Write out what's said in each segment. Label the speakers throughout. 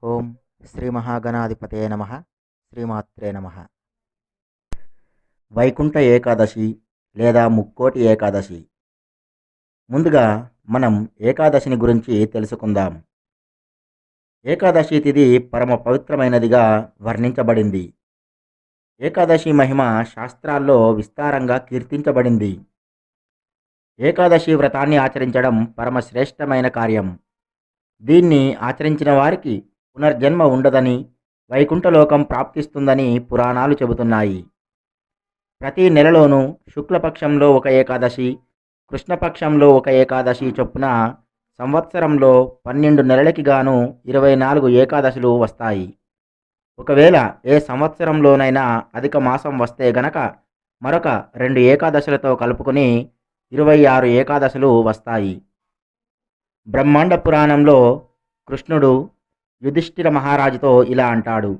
Speaker 1: ఓం శ్రీ మహాగణాధిపతయ నమ. శ్రీమాత్రే నమ. వైకుంఠ ఏకాదశి లేదా ముక్కోటి ఏకాదశి. ముందుగా మనం ఏకాదశిని గురించి తెలుసుకుందాం. ఏకాదశి తిథి పరమ పవిత్రమైనదిగా వర్ణించబడింది. ఏకాదశి మహిమ శాస్త్రాల్లో విస్తారంగా కీర్తించబడింది. ఏకాదశి వ్రతాన్ని ఆచరించడం పరమ శ్రేష్టమైన కార్యం. దీన్ని ఆచరించిన వారికి పునర్జన్మ ఉండదని, వైకుంఠలోకం ప్రాప్తిస్తుందని పురాణాలు చెబుతున్నాయి. ప్రతి నెలలోనూ శుక్లపక్షంలో ఒక ఏకాదశి, కృష్ణపక్షంలో ఒక ఏకాదశి చొప్పున సంవత్సరంలో 12 నెలలకి గాను 24 ఏకాదశులు వస్తాయి. ఒకవేళ ఏ సంవత్సరంలోనైనా అధిక మాసం వస్తే గనక మరొక 2 ఏకాదశులతో కలుపుకొని 26 ఏకాదశులు వస్తాయి. బ్రహ్మాండ పురాణంలో కృష్ణుడు యుధిష్ఠిర మహారాజుతో ఇలా అంటాడు: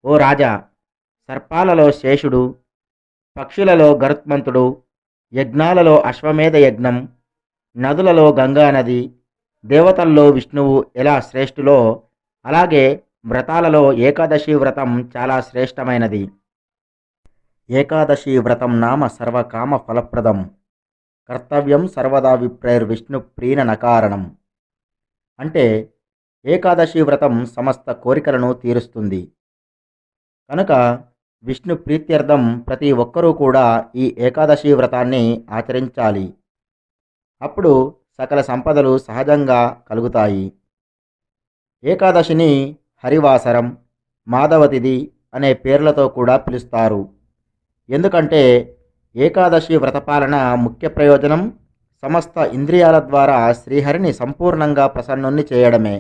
Speaker 1: ఓ రాజా, సర్పాలలో శేషుడు, పక్షులలో గరుత్మంతుడు, యజ్ఞాలలో అశ్వమేధ యజ్ఞం, నదులలో గంగా నది, దేవతల్లో విష్ణువు ఎలా శ్రేష్ఠులో అలాగే వ్రతాలలో ఏకాదశి వ్రతం చాలా శ్రేష్టమైనది. ఏకాదశి వ్రతం నామ సర్వకామ ఫలప్రదం, కర్తవ్యం సర్వదా విప్రైర్విష్ణు ప్రీణ నకారణం. అంటే ఏకాదశి వ్రతం సమస్త కోరికలను తీరుస్తుంది. కనుక విష్ణు ప్రీత్యర్థం ప్రతి ఒక్కరూ కూడా ఈ ఏకాదశి వ్రతాన్ని ఆచరించాలి. అప్పుడు సకల సంపదలు సహజంగా కలుగుతాయి. ఏకాదశిని హరివాసరం, మాధవతిథి అనే పేర్లతో కూడా పిలుస్తారు. ఎందుకంటే ఏకాదశి వ్రతపాలన ముఖ్య ప్రయోజనం సమస్త ఇంద్రియాల ద్వారా శ్రీహరిని సంపూర్ణంగా ప్రసన్నుణ్ణి చేయడమే.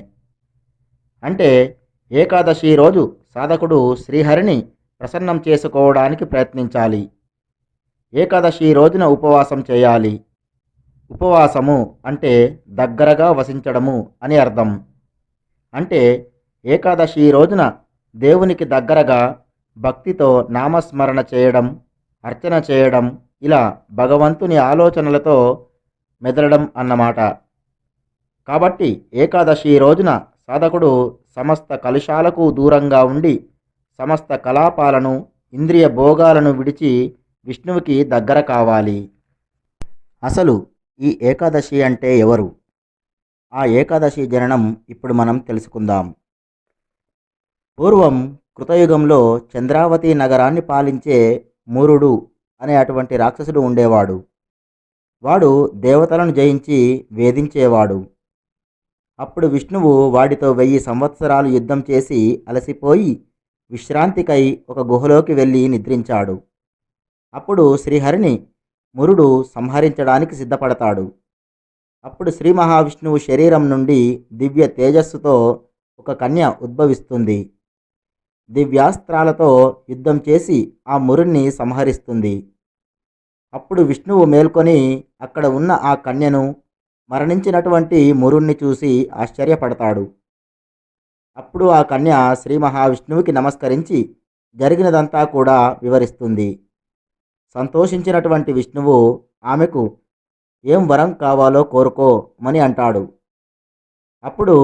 Speaker 1: అంటే ఏకాదశి రోజు సాధకుడు శ్రీహరిని ప్రసన్నం చేసుకోవడానికి ప్రయత్నించాలి. ఏకాదశి రోజున ఉపవాసం చేయాలి. ఉపవాసము అంటే దగ్గరగా వసించడము అని అర్థం. అంటే ఏకాదశి రోజున దేవునికి దగ్గరగా భక్తితో నామస్మరణ చేయడం, అర్చన చేయడం, ఇలా భగవంతుని ఆలోచనలతో మెదలడం అన్నమాట. కాబట్టి ఏకాదశి రోజున సాధకుడు సమస్త కలుషాలకు దూరంగా ఉండి సమస్త కలాపాలను, ఇంద్రియ భోగాలను విడిచి విష్ణువుకి దగ్గర కావాలి. అసలు ఈ ఏకాదశి అంటే ఎవరు? ఆ ఏకాదశి జననం ఇప్పుడు మనం తెలుసుకుందాం. పూర్వం కృతయుగంలో చంద్రావతి నగరాన్ని పాలించే మురుడు అనే అటువంటి రాక్షసుడు ఉండేవాడు. వాడు దేవతలను జయించి వేధించేవాడు. అప్పుడు విష్ణువు వాడితో 1000 సంవత్సరాలు యుద్ధం చేసి అలసిపోయి విశ్రాంతికై ఒక గుహలోకి వెళ్ళి నిద్రించాడు. అప్పుడు శ్రీహరిని మురుడు సంహరించడానికి సిద్ధపడతాడు. అప్పుడు శ్రీ మహావిష్ణువు శరీరం నుండి దివ్య తేజస్సుతో ఒక కన్య ఉద్భవిస్తుంది. దివ్యాస్త్రాలతో యుద్ధం చేసి ఆ మురుణ్ణి సంహరిస్తుంది. అప్పుడు విష్ణువు మేల్కొని అక్కడ ఉన్న ఆ కన్యను, మరణించినటువంటి మురుణ్ణి చూసి ఆశ్చర్యపడతాడు. అప్పుడు ఆ కన్య శ్రీ మహావిష్ణువుకి నమస్కరించి జరిగినదంతా కూడా వివరిస్తుంది. సంతోషించినటువంటి విష్ణువు ఆమెకు ఏం వరం కావాలో కోరుకోమని అంటాడు. అప్పుడు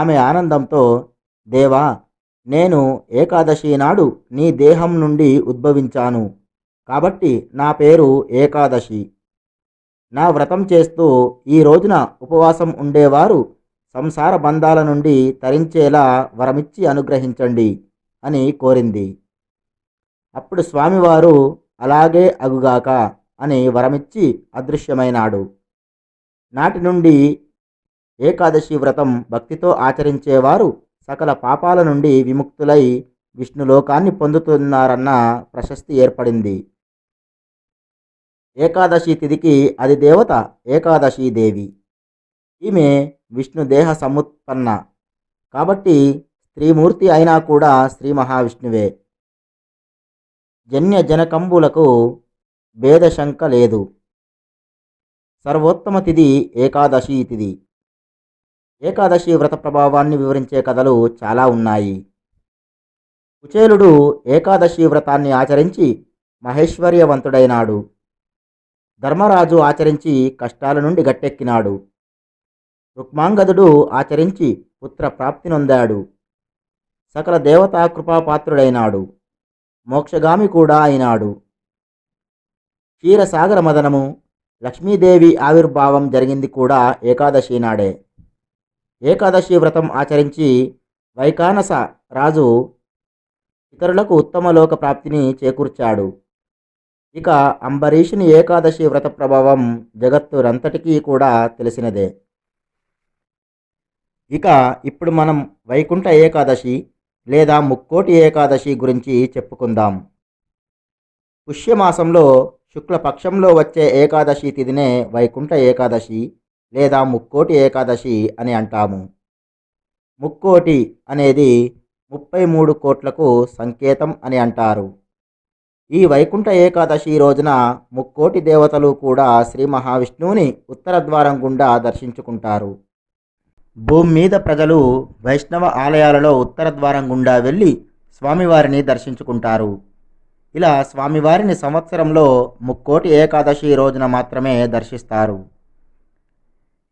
Speaker 1: ఆమె ఆనందంతో, దేవా, నేను ఏకాదశి నాడు నీ దేహం నుండి ఉద్భవించాను కాబట్టి నా పేరు ఏకాదశి. నా వ్రతం చేస్తూ ఈ రోజున ఉపవాసం ఉండేవారు సంసార బంధాల నుండి తరించేలా వరమిచ్చి అనుగ్రహించండి అని కోరింది. అప్పుడు స్వామివారు అలాగే అగుగాక అని వరమిచ్చి అదృశ్యమైనాడు. నాటి నుండి ఏకాదశి వ్రతం భక్తితో ఆచరించేవారు సకల పాపాల నుండి విముక్తులై విష్ణులోకాన్ని పొందుతున్నారన్న ప్రశస్తి ఏర్పడింది. ఏకాదశి తిథికి అధిదేవత ఏకాదశీదేవి. ఈమె విష్ణుదేహ సముత్పన్న కాబట్టి స్త్రీమూర్తి అయినా కూడా శ్రీ మహావిష్ణువే. జన్య జనకంబులకు భేదశంక లేదు. సర్వోత్తమ తిథి ఏకాదశి తిథి. ఏకాదశి వ్రత ప్రభావాన్ని వివరించే కథలు చాలా ఉన్నాయి. కుచేలుడు ఏకాదశి వ్రతాన్ని ఆచరించి మహేశ్వర్యవంతుడైనాడు. ధర్మరాజు ఆచరించి కష్టాల నుండి గట్టెక్కినాడు. రుక్మాంగదుడు ఆచరించి పుత్ర ప్రాప్తి నొందాడు. సకల దేవతా కృపాపాత్రుడైనాడు. మోక్షగామి కూడా అయినాడు. క్షీరసాగర మదనము, లక్ష్మీదేవి ఆవిర్భావం జరిగింది కూడా ఏకాదశి నాడే. ఏకాదశి వ్రతం ఆచరించి వైకానస రాజు ఇతరులకు ఉత్తమ లోక ప్రాప్తిని చేకూర్చాడు. ఇక అంబరీషుని ఏకాదశి వ్రత ప్రభావం జగత్తురంతటికీ కూడా తెలిసినదే. ఇక ఇప్పుడు మనం వైకుంఠ ఏకాదశి లేదా ముక్కోటి ఏకాదశి గురించి చెప్పుకుందాం. పుష్యమాసంలో శుక్లపక్షంలో వచ్చే ఏకాదశి తిథినే వైకుంఠ ఏకాదశి లేదా ముక్కోటి ఏకాదశి అని అంటాము. ముక్కోటి అనేది 33 కోట్లకు సంకేతం అని అంటారు. ఈ వైకుంఠ ఏకాదశి రోజున ముక్కోటి దేవతలు కూడా శ్రీ మహావిష్ణువుని ఉత్తర ద్వారం గుండా దర్శించుకుంటారు. భూమి మీద ప్రజలు వైష్ణవ ఆలయాలలో ఉత్తర ద్వారం గుండా వెళ్ళి స్వామివారిని దర్శించుకుంటారు. ఇలా స్వామివారిని సంవత్సరంలో ముక్కోటి ఏకాదశి రోజున మాత్రమే దర్శిస్తారు.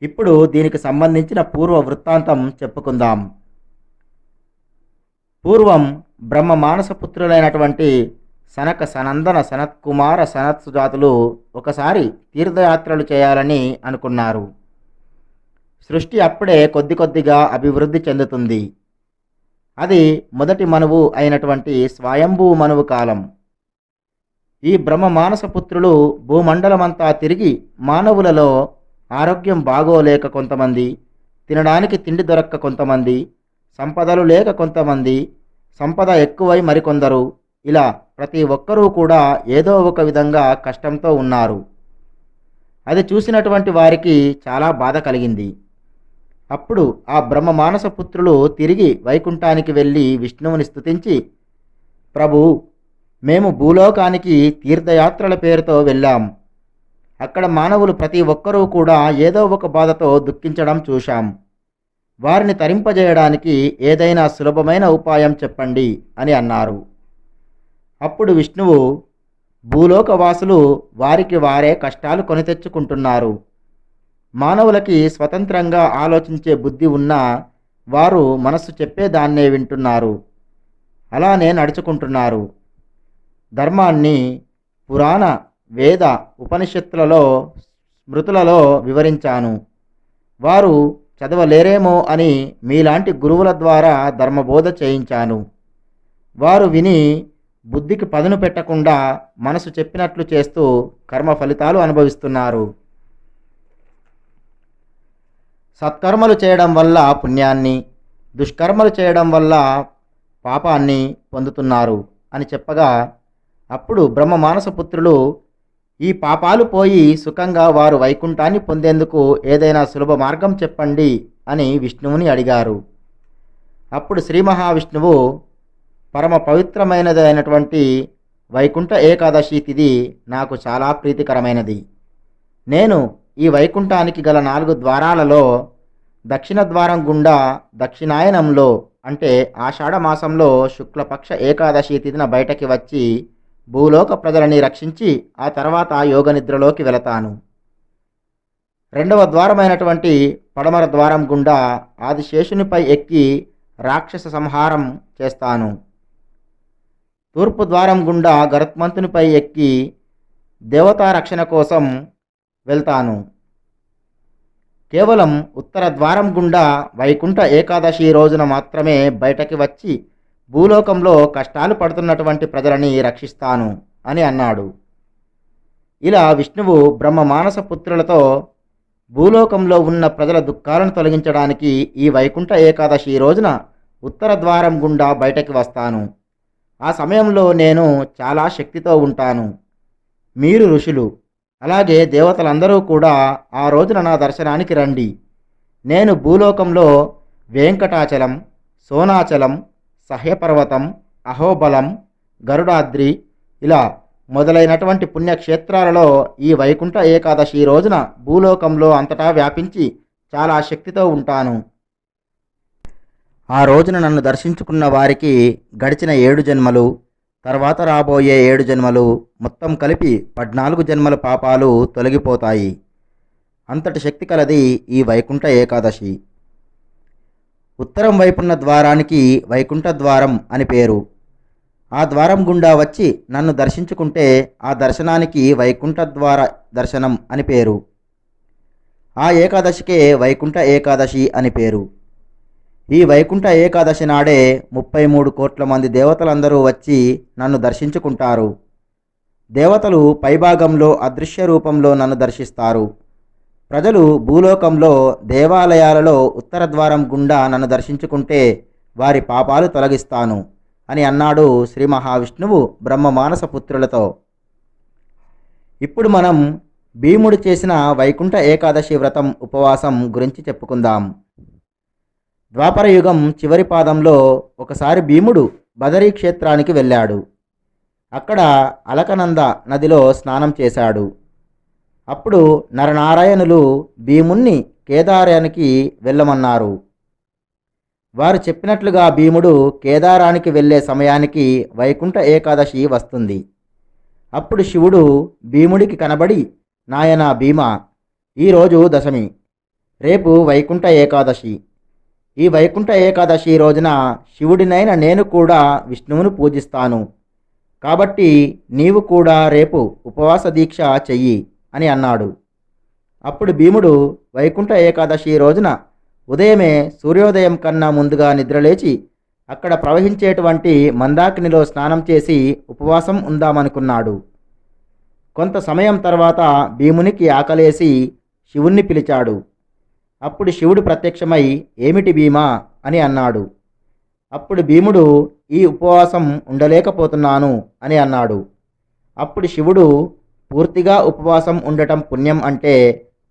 Speaker 1: ఇప్పుడు దీనికి సంబంధించిన పూర్వ వృత్తాంతం చెప్పుకుందాం. పూర్వం బ్రహ్మ మానస పుత్రులైనటువంటి సనక సనందన సనత్కుమార సనత్సుజాతులు ఒకసారి తీర్థయాత్రలు చేయాలని అనుకున్నారు. సృష్టి అప్పుడే కొద్ది కొద్దిగా అభివృద్ధి చెందుతుంది. అది మొదటి మనువు అయినటువంటి స్వయంభూ మనువు కాలం. ఈ బ్రహ్మ మానస పుత్రులు భూమండలమంతా తిరిగి మానవులలో ఆరోగ్యం బాగోలేక కొంతమంది, తినడానికి తిండి దొరక్క కొంతమంది, సంపదలు లేక కొంతమంది, సంపద ఎక్కువై మరికొందరు, ఇలా ప్రతి ఒక్కరూ కూడా ఏదో ఒక విధంగా కష్టంతో ఉన్నారు. అది చూసినటువంటి వారికి చాలా బాధ కలిగింది. అప్పుడు ఆ బ్రహ్మ మానస పుత్రులు తిరిగి వైకుంఠానికి వెళ్ళి విష్ణువుని స్తుతించి, ప్రభు, మేము భూలోకానికి తీర్థయాత్రల పేరుతో వెళ్ళాం. అక్కడ మానవులు ప్రతి ఒక్కరూ కూడా ఏదో ఒక బాధతో దుఃఖించడం చూశాం. వారిని తరింపజేయడానికి ఏదైనా సులభమైన ఉపాయం చెప్పండి అని అన్నారు. అప్పుడు విష్ణువు, భూలోకవాసులు వారికి వారే కష్టాలు కొని తెచ్చుకుంటున్నారు. మానవులకి స్వతంత్రంగా ఆలోచించే బుద్ధి ఉన్నా వారు మనస్సు చెప్పేదాన్నే వింటున్నారు. అలానే నడుచుకుంటున్నారు. ధర్మాన్ని పురాణ వేద ఉపనిషత్తులలో స్మృతులలో వివరించాను. వారు చదవలేరేమో అని మీలాంటి గురువుల ద్వారా ధర్మబోధ చేయించాను. వారు విని బుద్ధికి పదును పెట్టకుండా మనసు చెప్పినట్లు చేస్తూ కర్మ ఫలితాలు అనుభవిస్తున్నారు. సత్కర్మలు చేయడం వల్ల పుణ్యాన్ని, దుష్కర్మలు చేయడం వల్ల పాపాన్ని పొందుతున్నారు అని చెప్పగా, అప్పుడు బ్రహ్మ మానస పుత్రులు, ఈ పాపాలు పోయి సుఖంగా వారు వైకుంఠాన్ని పొందేందుకు ఏదైనా సులభ మార్గం చెప్పండి అని విష్ణువుని అడిగారు. అప్పుడు శ్రీ మహావిష్ణువు, పరమ పవిత్రమైనదైనటువంటి వైకుంఠ ఏకాదశి తిథి నాకు చాలా ప్రీతికరమైనది. నేను ఈ వైకుంఠానికి గల 4 ద్వారాలలో దక్షిణ ద్వారం గుండా దక్షిణాయనంలో అంటే ఆషాఢమాసంలో శుక్లపక్ష ఏకాదశి తిథిన బయటకి వచ్చి భూలోక ప్రజలని రక్షించి ఆ తర్వాత యోగనిద్రలోకి వెళతాను. 2వ ద్వారమైనటువంటి పడమర ద్వారం గుండా ఆదిశేషునిపై ఎక్కి రాక్షస సంహారం చేస్తాను. తూర్పు ద్వారం గుండా గరుత్మంతునిపై ఎక్కి దేవతా రక్షణ కోసం వెళ్తాను. కేవలం ఉత్తర ద్వారం గుండా వైకుంఠ ఏకాదశి రోజున మాత్రమే బయటకి వచ్చి భూలోకంలో కష్టాలు పడుతున్నటువంటి ప్రజలని రక్షిస్తాను అని అన్నాడు. ఇలా విష్ణువు బ్రహ్మ మానస పుత్రులతో భూలోకంలో ఉన్న ప్రజల దుఃఖాలను తొలగించడానికి ఈ వైకుంఠ ఏకాదశి రోజున ఉత్తర ద్వారం గుండా బయటకి వస్తాను. ఆ సమయంలో నేను చాలా శక్తితో ఉంటాను. మీరు ఋషులు, అలాగే దేవతలందరూ కూడా ఆ రోజున నా దర్శనానికి రండి. నేను భూలోకంలో వెంకటాచలం, సోనాచలం, సహ్యపర్వతం, అహోబలం, గరుడాద్రి ఇలా మొదలైనటువంటి పుణ్యక్షేత్రాలలో ఈ వైకుంఠ ఏకాదశి రోజున భూలోకంలో అంతటా వ్యాపించి చాలా శక్తితో ఉంటాను. ఆ రోజున నన్ను దర్శించుకున్న వారికి గడిచిన 7 జన్మలు, తర్వాత రాబోయే 7 జన్మలు మొత్తం కలిపి 14 జన్మల పాపాలు తొలగిపోతాయి. అంతటి శక్తి కలది ఈ వైకుంఠ ఏకాదశి. ఉత్తరం వైపున్న ద్వారానికి వైకుంఠ ద్వారం అని పేరు. ఆ ద్వారం గుండా వచ్చి నన్ను దర్శించుకుంటే ఆ దర్శనానికి వైకుంఠ ద్వార దర్శనం అని పేరు. ఆ ఏకాదశికే వైకుంఠ ఏకాదశి అని పేరు. ఈ వైకుంఠ ఏకాదశి నాడే 33 కోట్ల మంది దేవతలందరూ వచ్చి నన్ను దర్శించుకుంటారు. దేవతలు పైభాగంలో అదృశ్య రూపంలో నన్ను దర్శిస్తారు. ప్రజలు భూలోకంలో దేవాలయాలలో ఉత్తర ద్వారం గుండా నన్ను దర్శించుకుంటే వారి పాపాలు తొలగిస్తాను అని అన్నాడు శ్రీ మహావిష్ణువు బ్రహ్మమానస పుత్రులతో. ఇప్పుడు మనం భీముడు చేసిన వైకుంఠ ఏకాదశి వ్రతం ఉపవాసం గురించి చెప్పుకుందాం. ద్వాపర యుగం చివరి పాదంలో ఒకసారి భీముడు బదరీ క్షేత్రానికి వెళ్ళాడు. అక్కడ అలకనంద నదిలో స్నానం చేశాడు. అప్పుడు నరనారాయణులు భీముణ్ణి కేదారానికి వెళ్ళమన్నారు. వారు చెప్పినట్లుగా భీముడు కేదారానికి వెళ్ళే సమయానికి వైకుంఠ ఏకాదశి వస్తుంది. అప్పుడు శివుడు భీముడికి కనబడి, నాయనా భీమా, ఈరోజు దశమి, రేపు వైకుంఠ ఏకాదశి. ఈ వైకుంఠ ఏకాదశి రోజున శివుడినైన నేను కూడా విష్ణువును పూజిస్తాను. కాబట్టి నీవు కూడా రేపు ఉపవాస దీక్ష చెయ్యి అని అన్నాడు. అప్పుడు భీముడు వైకుంఠ ఏకాదశి రోజున ఉదయమే సూర్యోదయం కన్నా ముందుగా నిద్రలేచి అక్కడ ప్రవహించేటువంటి మందాకినిలో స్నానం చేసి ఉపవాసం ఉందామనుకున్నాడు. కొంత సమయం తర్వాత భీమునికి ఆకలేసి శివుణ్ణి పిలిచాడు. అప్పుడు శివుడు ప్రత్యక్షమై, ఏమిటి భీమా అని అన్నాడు. అప్పుడు భీముడు, ఈ ఉపవాసం ఉండలేకపోతున్నాను అని అన్నాడు. అప్పుడు శివుడు, పూర్తిగా ఉపవాసం ఉండటం పుణ్యం అంటే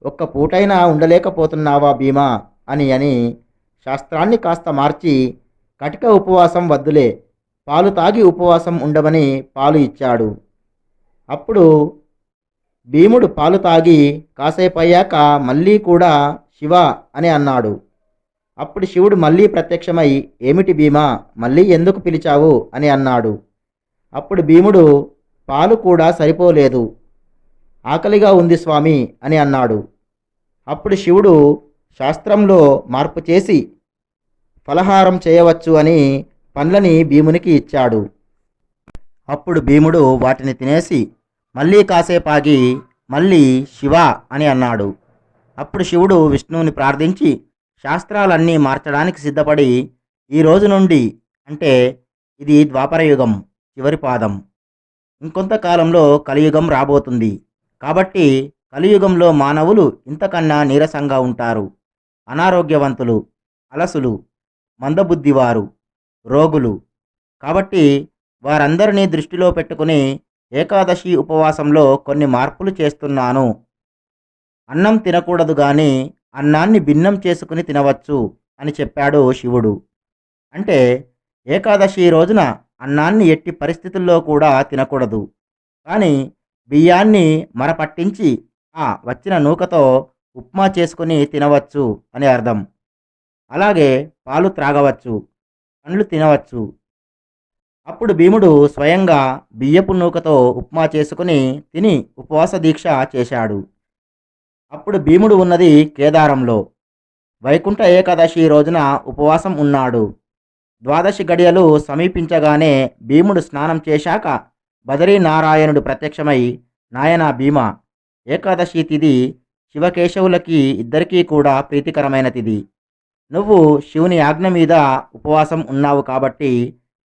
Speaker 1: ఒక్క పూటైనా ఉండలేకపోతున్నావా భీమా అని శాస్త్రాన్ని కాస్త మార్చి, కటిక ఉపవాసం వద్దులే, పాలు తాగి ఉపవాసం ఉండమని పాలు ఇచ్చాడు. అప్పుడు భీముడు పాలు తాగి కాసేపయ్యాక మళ్ళీ కూడా శివ అని అన్నాడు. అప్పుడు శివుడు మళ్ళీ ప్రత్యక్షమై, ఏమిటి భీమా, మళ్ళీ ఎందుకు పిలిచావు అని అన్నాడు. అప్పుడు భీముడు, పాలు కూడా సరిపోలేదు, ఆకలిగా ఉంది స్వామి అని అన్నాడు. అప్పుడు శివుడు శాస్త్రంలో మార్పు చేసి ఫలహారం చేయవచ్చు అని పండ్లని భీమునికి ఇచ్చాడు. అప్పుడు భీముడు వాటిని తినేసి మళ్ళీ కాసేపాగి మళ్ళీ శివ అని అన్నాడు. అప్పుడు శివుడు విష్ణువుని ప్రార్థించి శాస్త్రాలన్నీ మార్చడానికి సిద్ధపడి, ఈ రోజు నుండి అంటే ఇది ద్వాపరయుగం చివరి పాదం, ఇంకొంతకాలంలో కలియుగం రాబోతుంది. కాబట్టి కలియుగంలో మానవులు ఇంతకన్నా నీరసంగా ఉంటారు. అనారోగ్యవంతులు, అలసులు, మందబుద్ధివారు, రోగులు. కాబట్టి వారందరినీ దృష్టిలో పెట్టుకుని ఏకాదశి ఉపవాసంలో కొన్ని మార్పులు చేస్తున్నాను. అన్నం తినకూడదు కానీ అన్నాన్ని భిన్నం చేసుకుని తినవచ్చు అని చెప్పాడు శివుడు. అంటే ఏకాదశి రోజున అన్నాన్ని ఎట్టి పరిస్థితుల్లో కూడా తినకూడదు, కానీ బియ్యాన్ని మరపట్టించి వచ్చిన నూకతో ఉప్మా చేసుకుని తినవచ్చు అని అర్థం. అలాగే పాలు త్రాగవచ్చు, పండ్లు తినవచ్చు. అప్పుడు భీముడు స్వయంగా బియ్యపు నూకతో ఉప్మా చేసుకుని తిని ఉపవాస దీక్ష చేశాడు. అప్పుడు భీముడు ఉన్నది కేదారంలో. వైకుంఠ ఏకాదశి రోజున ఉపవాసం ఉన్నాడు. ద్వాదశి గడియలు సమీపించగానే భీముడు స్నానం చేశాక బదరీనారాయణుడు ప్రత్యక్షమై, నాయనా భీమ, ఏకాదశి తిథి శివకేశవులకి ఇద్దరికీ కూడా ప్రీతికరమైన తిథి. నువ్వు శివుని ఆజ్ఞ మీద ఉపవాసం ఉన్నావు కాబట్టి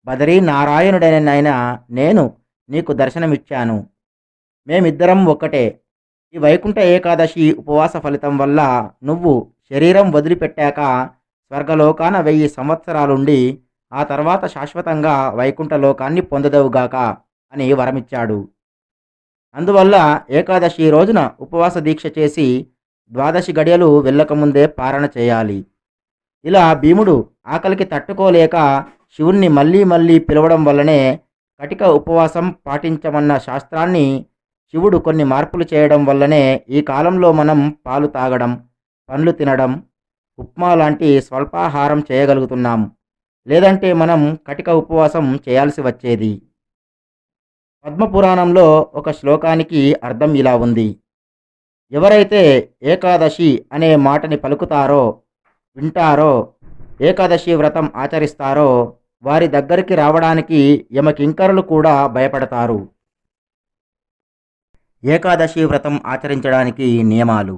Speaker 1: బదరీనారాయణుడైన నేను నీకు దర్శనమిచ్చాను. మేమిద్దరం ఒక్కటే. ఈ వైకుంఠ ఏకాదశి ఉపవాస ఫలితం వల్ల నువ్వు శరీరం వదిలిపెట్టాక స్వర్గలోకాన 1000 సంవత్సరాలుండి ఆ తర్వాత శాశ్వతంగా వైకుంఠ లోకాన్ని పొందదవుగాక అని వరమిచ్చాడు. అందువల్ల ఏకాదశి రోజున ఉపవాస దీక్ష చేసి ద్వాదశి గడియలు వెళ్ళకముందే పారణ చేయాలి. ఇలా భీముడు ఆకలికి తట్టుకోలేక శివుణ్ణి మళ్ళీ మళ్ళీ పిలవడం వల్లనే కటిక ఉపవాసం పాటించమన్న శాస్త్రాన్ని శివుడు కొన్ని మార్పులు చేయడం వల్లనే ఈ కాలంలో మనం పాలు తాగడం, పండ్లు తినడం, ఉప్మా లాంటి స్వల్పాహారం చేయగలుగుతున్నాం. లేదంటే మనం కటిక ఉపవాసం చేయాల్సి వచ్చేది. పద్మపురాణంలో ఒక శ్లోకానికి అర్థం ఇలా ఉంది: ఎవరైతే ఏకాదశి అనే మాటని పలుకుతారో, వింటారో ఏకాదశి వ్రతం ఆచరిస్తారో వారి దగ్గరికి రావడానికి యమకింకరులు కూడా భయపడతారు. ఏకాదశి వ్రతం ఆచరించడానికి నియమాలు.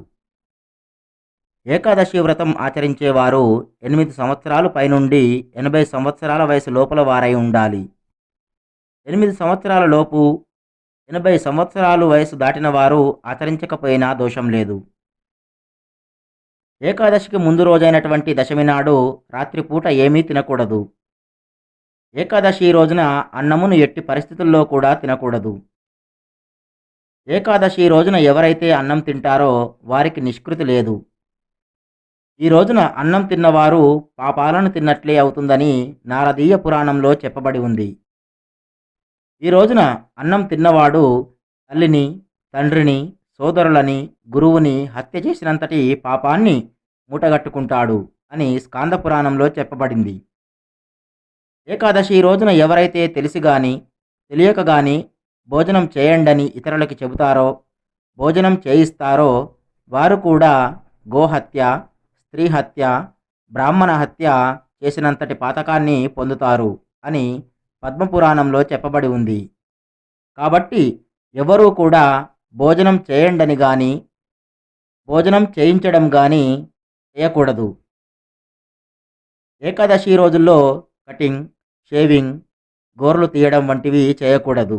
Speaker 1: ఏకాదశి వ్రతం ఆచరించేవారు 8 సంవత్సరాలు పైనుండి 80 సంవత్సరాల వయసు లోపల వారై ఉండాలి. 8 సంవత్సరాల లోపు 80 సంవత్సరాలు వయసు దాటిన వారు ఆచరించకపోయినా దోషం లేదు. ఏకాదశికి ముందు రోజైనటువంటి దశమి నాడు రాత్రిపూట ఏమీ తినకూడదు. ఏకాదశి రోజున అన్నమును ఎట్టి పరిస్థితుల్లో కూడా తినకూడదు. ఏకాదశి రోజున ఎవరైతే అన్నం తింటారో వారికి నిష్కృతి లేదు. ఈ రోజున అన్నం తిన్నవారు పాపాలను తిన్నట్లే అవుతుందని నారదీయ పురాణంలో చెప్పబడి ఉంది. ఈ రోజున అన్నం తిన్నవాడు తల్లిని, తండ్రిని, సోదరులని, గురువుని హత్య చేసినంతటి పాపాన్ని మూటగట్టుకుంటాడు అని స్కాంద పురాణంలో చెప్పబడింది. ఏకాదశి రోజున ఎవరైతే తెలిసి గాని తెలియక గాని భోజనం చేయండని ఇతరులకి చెబుతారో, భోజనం చేయిస్తారో వారు కూడా గోహత్య, స్త్రీ హత్య, బ్రాహ్మణ హత్య చేసినంతటి పాతకాన్ని పొందుతారు అని పద్మపురాణంలో చెప్పబడి ఉంది. కాబట్టి ఎవరూ కూడా భోజనం చేయండని కానీ భోజనం చేయించడం కానీ చేయకూడదు. ఏకాదశి రోజుల్లో కటింగ్, షేవింగ్, గోర్లు తీయడం వంటివి చేయకూడదు.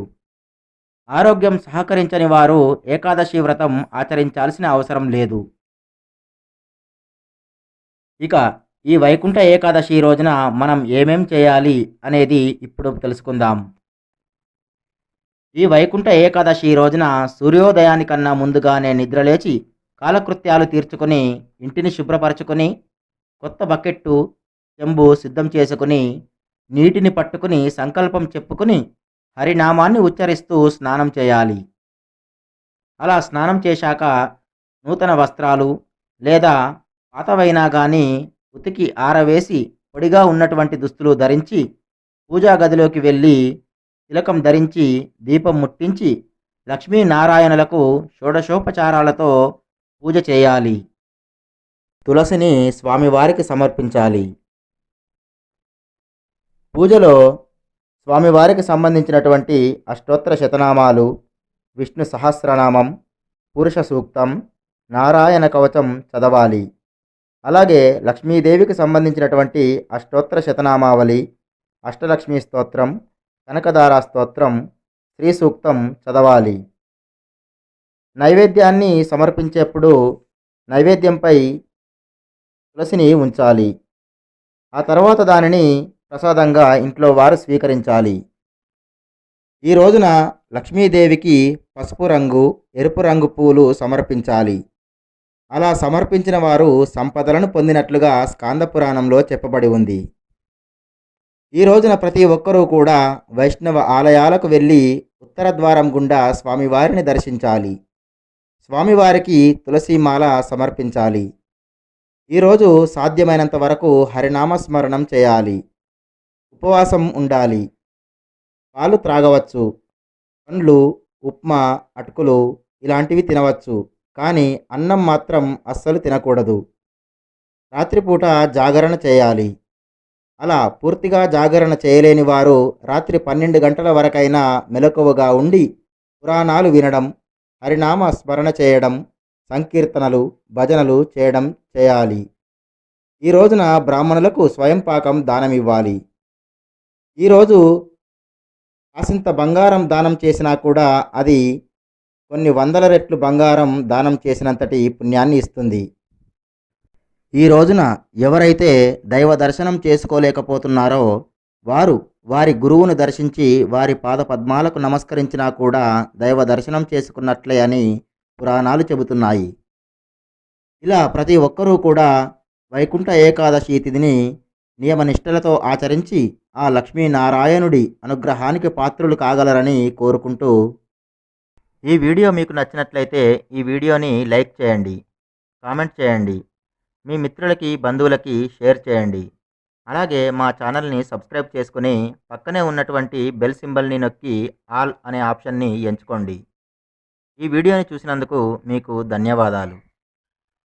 Speaker 1: ఆరోగ్యం సహకరించని వారు ఏకాదశి వ్రతం ఆచరించాల్సిన అవసరం లేదు. ఇక ఈ వైకుంఠ ఏకాదశి రోజున మనం ఏమేం చేయాలి అనేది ఇప్పుడు తెలుసుకుందాం. ఈ వైకుంఠ ఏకాదశి రోజున సూర్యోదయానికన్నా ముందుగానే నిద్రలేచి కాలకృత్యాలు తీర్చుకొని ఇంటిని శుభ్రపరచుకొని కొత్త బకెట్టు, చెంబు సిద్ధం చేసుకుని నీటిని పట్టుకుని సంకల్పం చెప్పుకుని హరినామాన్ని ఉచ్చరిస్తూ స్నానం చేయాలి. అలా స్నానం చేశాక నూతన వస్త్రాలు లేదా పాతవైనా కానీ ఉతికి ఆరవేసి పొడిగా ఉన్నటువంటి దుస్తులు ధరించి పూజా గదిలోకి వెళ్ళి తిలకం ధరించి దీపం ముట్టించి లక్ష్మీనారాయణులకు షోడశోపచారాలతో పూజ చేయాలి. తులసిని స్వామివారికి సమర్పించాలి. పూజలో స్వామివారికి సంబంధించినటువంటి అష్టోత్తర శతనామాలు, విష్ణు సహస్రనామం, పురుష సూక్తం, నారాయణ కవచం చదవాలి. అలాగే లక్ష్మీదేవికి సంబంధించినటువంటి అష్టోత్తర శతనామావళి, అష్టలక్ష్మీ స్తోత్రం, కనకదారా స్తోత్రం, శ్రీ సూక్తం చదవాలి. నైవేద్యాన్ని సమర్పించేప్పుడు నైవేద్యంపై తులసిని ఉంచాలి. ఆ తర్వాత దానిని ప్రసాదంగా ఇంట్లో వారు స్వీకరించాలి. ఈ రోజున లక్ష్మీదేవికి పసుపు రంగు, ఎరుపు రంగు పూలు సమర్పించాలి. అలా సమర్పించిన వారు సంపదలను పొందినట్లుగా స్కాంద పురాణంలో చెప్పబడి ఉంది. ఈ రోజున ప్రతి ఒక్కరూ కూడా వైష్ణవ ఆలయాలకు వెళ్ళి ఉత్తర ద్వారం గుండా స్వామివారిని దర్శించాలి. స్వామివారికి తులసీమాల సమర్పించాలి. ఈరోజు సాధ్యమైనంత వరకు హరినామస్మరణం చేయాలి. ఉపవాసం ఉండాలి. పాలు త్రాగవచ్చు. పండ్లు, ఉప్మా, అటుకులు ఇలాంటివి తినవచ్చు. కానీ అన్నం మాత్రం అస్సలు తినకూడదు. రాత్రిపూట జాగరణ చేయాలి. అలా పూర్తిగా జాగరణ చేయలేని వారు రాత్రి 12 గంటల వరకైనా మెలకువగా ఉండి పురాణాలు వినడం, హరినామ స్మరణ చేయడం, సంకీర్తనలు, భజనలు చేయడం చేయాలి. ఈ రోజున బ్రాహ్మణులకు స్వయంపాకం దానమివ్వాలి. ఈరోజు కాసింత బంగారం దానం చేసినా కూడా అది కొన్ని వందల రెట్లు బంగారం దానం చేసినంతటి పుణ్యాన్ని ఇస్తుంది. ఈ రోజున ఎవరైతే దైవ దర్శనం చేసుకోలేకపోతున్నారో వారు వారి గురువును దర్శించి వారి పాద పద్మాలకు నమస్కరించినా కూడా దైవ దర్శనం చేసుకున్నట్లే అని పురాణాలు చెబుతున్నాయి. ఇలా ప్రతి ఒక్కరూ కూడా వైకుంఠ ఏకాదశి తిథిని నియమనిష్టలతో ఆచరించి ఆ లక్ష్మీనారాయణుడి అనుగ్రహానికి పాత్రులు కాగలరని కోరుకుంటూ, ఈ వీడియో మీకు నచ్చినట్లయితే ఈ వీడియోని లైక్ చేయండి, కామెంట్ చేయండి, మీ మిత్రులకి, బంధువులకి షేర్ చేయండి. అలాగే మా ఛానల్ని సబ్స్క్రైబ్ చేసుకుని పక్కనే ఉన్నటువంటి బెల్ సింబల్ని నొక్కి ఆల్ అనే ఆప్షన్ని ఎంచుకోండి. ఈ వీడియోని చూసినందుకు మీకు ధన్యవాదాలు.